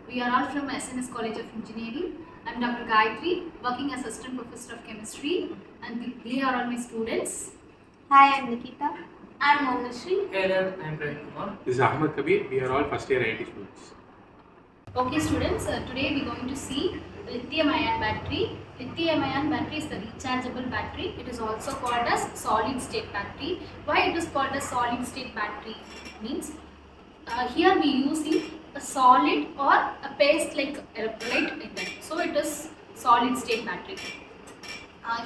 We are all from SNS College of Engineering. I'm Dr. Gayatri, working as Assistant Professor of Chemistry, and they are all my students. Hi, I'm Nikita. I'm Monashri. Hey there, I'm Praveen Kumar. This is Ahmed Kabir. We are all first year IT students. Okay students, today we are going to see lithium ion battery. Lithium ion battery is the rechargeable battery. It is also called as solid state battery. Why it is called as solid state battery means here we using a solid or a paste like electrolyte like that. So it is solid state battery.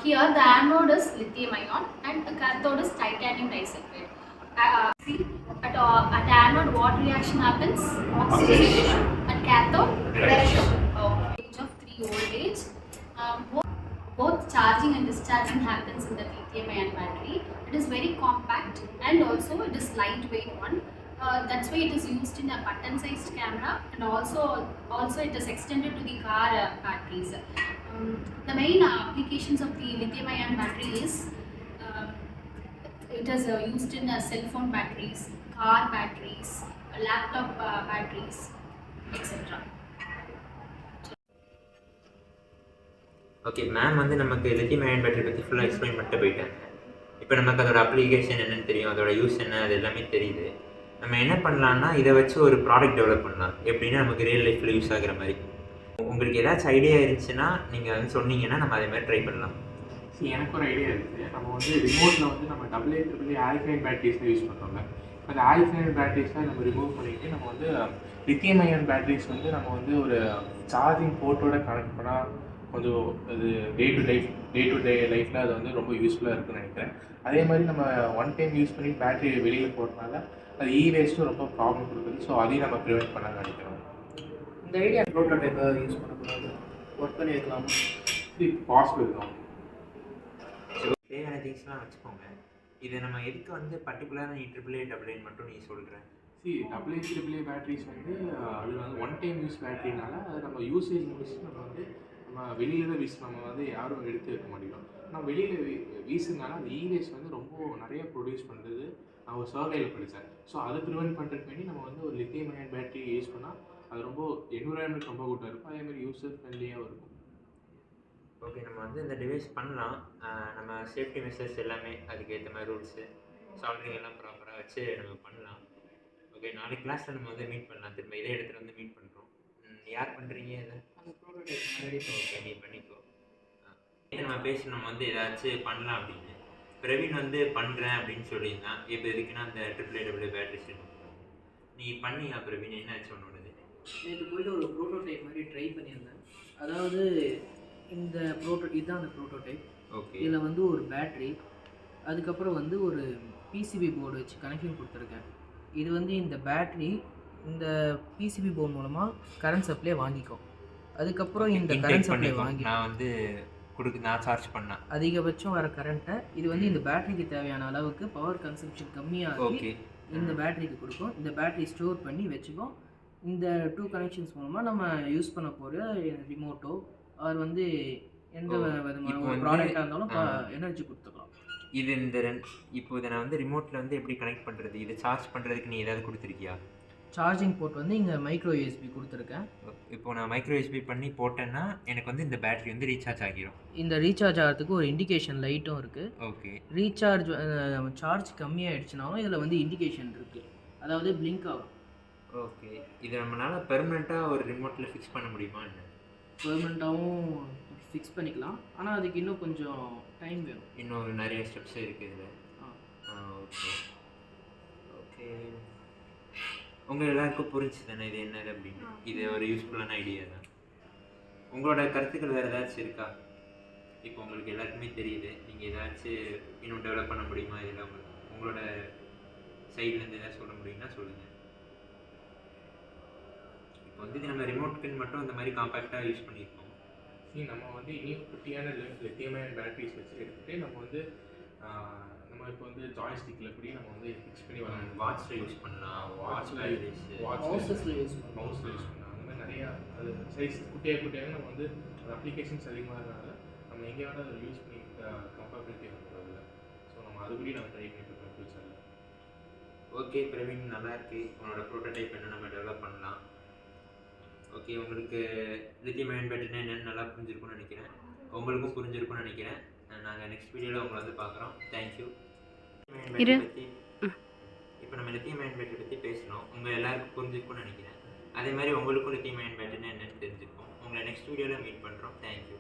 Here the anode is lithium ion and the cathode is titanium disulfide. See at anode what reaction happens? Oxidation. At cathode reduction. Voltage of 3 voltage. Both charging and discharging happens in the lithium ion battery. It is very compact and also it is lightweight one. That's why it is used in a button sized camera, and also it is extended to the car batteries. The main applications of the lithium ion battery is it is used in cell phone batteries, car batteries, laptop batteries, etc. Okay ma'am வந்து நமக்கு lithium ion battery பற்றி ஃபுல்லாக explain பண்ணிட்டு போயிட்டாங்க. இப்போ நமக்கு அதோட application என்னென்னு தெரியும், அதோட யூஸ் என்ன, அது எல்லாமே தெரியுது. நம்ம என்ன பண்ணலான்னா இதை வச்சு ஒரு ப்ராடக்ட் டெவலப் பண்ணலாம், எப்படின்னா நமக்கு ரியல் லைஃப்பில் யூஸ் ஆகிற மாதிரி. உங்களுக்கு ஏதாச்சும் ஐடியா இருந்துச்சுன்னா நீங்கள் வந்து சொன்னீங்கன்னா நம்ம அதே மாதிரி ட்ரை பண்ணலாம். எனக்கு ஒரு ஐடியா இருக்குது. நம்ம வந்து ரிமோட்டில் வந்து நம்ம AA ஆல்கலைன் பேட்டரிஸ் தான் யூஸ் பண்ணுறோங்க. அந்த ஆல்கலைன் பேட்டரிஸ்லாம் நம்ம ரிமூவ் பண்ணிவிட்டு நம்ம வந்து லித்தியம் அயன் பேட்டரிஸ் வந்து நம்ம வந்து ஒரு சார்ஜிங் போர்ட்டோட கனெக்ட் பண்ணால் கொஞ்சம் அது டே டு டே லைஃப்பில் அது வந்து ரொம்ப யூஸ்ஃபுல்லாக இருக்குன்னு நினைக்கிறேன். அதே மாதிரி நம்ம ஒன் டைம் யூஸ் பண்ணி பேட்டரி வெளியில் போடுறதுனால அது வேஸ்ட்டும் ரொம்ப ப்ராப்ளம் கொடுக்குது. ஸோ அதையும் நம்ம ப்ரிவெண்ட் பண்ண நினைக்கிறோம். இந்த ஐடியா ப்ரோட்டோடைப்பை யூஸ் பண்ணக்கூடாது, ஒர்க் பண்ணி வைக்கலாம். இது பாசிபிள் தான். தேவையான திங்ஸ்லாம் வச்சுக்கோங்க. இதை நம்ம எதுக்கு வந்து பர்டிகுலராக நீ AAA மட்டும் நீ சொல்கிறேன். AA பேட்டரிஸ் வந்து அது வந்து ஒன் டைம் யூஸ் பேட்டரினால அது நம்ம யூசேஜ் முடிச்சு நம்ம வந்து நம்ம வெளியில் தான் நம்ம வந்து யாரும் எடுத்து வைக்க மாட்டேங்கிறோம். நம்ம வெளியில் வீசுனால அந்த வேஸ்ட் வந்து ரொம்ப நிறைய ப்ரொடியூஸ் பண்ணுறது நான் ஒரு சர்வேயில் படித்தேன். ஸோ அதை ப்ரிவென்ட் பண்ணுறதுக்கு வேண்டி நம்ம வந்து ஒரு லித்தியம் அயன் பேட்டரி யூஸ் பண்ணால் அது ரொம்ப என்விரான்மெண்ட் ரொம்ப குட்டாக இருக்கும், அதேமாதிரி யூசர் ஃப்ரெண்ட்லியாகவும் இருக்கும். ஓகே, நம்ம வந்து இந்த டிவைஸ் பண்ணலாம். நம்ம சேஃப்டி மெஷர்ஸ் எல்லாமே அதுக்கேற்ற மாதிரி ரூல்ஸு சால்ட்ரிங் எல்லாம் ப்ராப்பராக வச்சு நம்ம பண்ணலாம். ஓகே, நாளைக்கு கிளாஸில் நம்ம வந்து மீட் பண்ணலாம். திரும்ப இதே இடத்துல வந்து மீட் பண்ணுறோம். யார் பண்ணுறீங்க இதை? அந்த ப்ரோட்டோடைப் ஓகே, நீ பண்ணிக்கோ. நம்ம பேசி நம்ம வந்து ஏதாச்சும் பண்ணலாம் அப்படின்னு பிரவீன் வந்து பண்ணுறேன் அப்படின்னு சொல்லியிருந்தான். இப்போ எதுக்குன்னா அந்த AA பேட்டரி நீ பண்ணியா பிரவீன்? என்ன ஆச்சு உன்னோடது? நேற்று போய்ட்டு ஒரு ப்ரோட்டோடைப் மாதிரி ட்ரை பண்ணியிருந்தேன். அதாவது இந்த இதுதான் அந்த ப்ரோட்டோடைப். ஓகே, இதில் வந்து ஒரு பேட்ரி, அதுக்கப்புறம் வந்து ஒரு பிசிபி போர்டு வச்சு கனெக்ஷன் கொடுத்துருக்கேன். இது வந்து இந்த பேட்ரி இந்த பிசிபி போர்டு மூலமாக கரண்ட் சப்ளை வாங்கிக்கும். அதுக்கப்புறம் இந்த கரண்ட் சப்ளை வாங்கி நான் வந்து நான் சார்ஜ் பண்ணேன் அதிகபட்சம் வர கரண்ட்டை இது வந்து இந்த பேட்டரிக்கு தேவையான அளவுக்கு பவர் கன்சம்ஷன் கம்மியாகி இந்த பேட்டரிக்கு கொடுக்கும். இந்த பேட்டரி ஸ்டோர் பண்ணி வச்சுக்கும். இந்த 2 கனெக்ஷன்ஸ் மூலமாக நம்ம யூஸ் பண்ண போகிற ரிமோட்டோ அது வந்து எந்த விதமான ஒரு ப்ராடக்டாக இருந்தாலும் எனர்ஜி கொடுத்துக்கலாம். இது இந்த இப்போ இதை நான் வந்து ரிமோட்டில் வந்து எப்படி கனெக்ட் பண்ணுறது? இதை சார்ஜ் பண்ணுறதுக்கு நீ ஏதாவது கொடுத்துருக்கியா? சார்ஜிங் போர்ட் வந்து இங்கே மைக்ரோ யூஎஸ்பி கொடுத்துருக்கேன். இப்போ நான் மைக்ரோ யூஎஸ்பி பண்ணி போட்டேன்னா எனக்கு வந்து இந்த பேட்டரி வந்து ரீசார்ஜ் ஆகிரும். இந்த ரீசார்ஜ் ஆகிறதுக்கு ஒரு இண்டிகேஷன் லைட்டும் இருக்குது. ஓகே, சார்ஜ் கம்மியாகிடுச்சுனாலும் இதில் வந்து இண்டிகேஷன் இருக்குது, அதாவது பிளிங்க் ஆகும். ஓகே, இதை நம்மளால் பெர்மனெண்ட்டாக ஒரு ரிமோட்டில் ஃபிக்ஸ் பண்ண முடியுமா? என்ன பெர்மனெண்ட்டாகவும் ஃபிக்ஸ் பண்ணிக்கலாம், ஆனால் அதுக்கு இன்னும் கொஞ்சம் டைம் வேணும். இன்னும் நிறைய ஸ்டெப்ஸ் இருக்குது இதில். ஓகே ஓகே, உங்கள் எல்லாருக்கும் புரிஞ்சு தானே இது என்னது அப்படின்னு? இது ஒரு யூஸ்ஃபுல்லான ஐடியா தான். உங்களோட கருத்துக்கள் வேறு ஏதாச்சும் இருக்கா? இப்போ உங்களுக்கு எல்லாருக்குமே தெரியுது, நீங்கள் ஏதாச்சும் இன்னும் டெவலப் பண்ண முடியுமா? இதில் உங்களோட சைட்லேருந்து ஏதாச்சும் சொல்ல முடியும்னா சொல்லுங்கள். இப்போ வந்து இது நம்ம ரிமோட்க்கு மட்டும் அந்த மாதிரி காம்பேக்டாக யூஸ் பண்ணியிருக்கோம். நம்ம வந்து இனியும் குட்டியான லித்தியம் அயன் பேட்டரிஸ் வச்சு எடுத்துகிட்டு நம்ம வந்து நம்ம இப்போ வந்து ஜாய்ஸ்டிக்கில் எப்படி நம்ம வந்து ஃபிக்ஸ் பண்ணி வரலாம். வாட்சில் யூஸ் பண்ணலாம், மவுஸஸில் யூஸ் பண்ணலாம். அந்த மாதிரி நிறையா அது சைஸ் குட்டியாக நம்ம வந்து அப்ளிகேஷன்ஸ் அதிகமாக இருக்கிறதுனால நம்ம எங்கே வேணால் அதை யூஸ் பண்ணி கம்பேபிலிட்டி பண்ணுறதில்ல. ஸோ நம்ம அதுபடி நம்ம ட்ரை பண்ணிட்டு இருக்கோம் ஃபியூச்சரில். ஓகே பிரவீன், நல்லா இருக்கு. உன்னோட ப்ரோட்டோடைப் என்ன நம்ம டெவலப் பண்ணலாம். ஓகே. ஓகே, உங்களுக்கு லித்தியம் அயன் பேட்டரினா என்னென்னு நல்லா புரிஞ்சிருக்கும்னு நினைக்கிறேன். உங்களுக்கும் புரிஞ்சிருக்கும்னு நினைக்கிறேன். நாங்கள் நெக்ஸ்ட் வீடியோவில் உங்களை வந்து பார்க்குறோம். தேங்க்யூ. பற்றி இப்போ நம்ம லித்தியம் அயன் பேட்டரி பற்றி பேசணும். உங்கள் எல்லாருக்கும் புரிஞ்சிருக்கும்னு நினைக்கிறேன். அதே மாதிரி உங்களுக்கும் லித்தியம் அயன் பேட்டரினா என்னென்னு தெரிஞ்சிருக்கும். உங்களை நெக்ஸ்ட் வீடியோவில் மீட் பண்ணுறோம். தேங்க்யூ.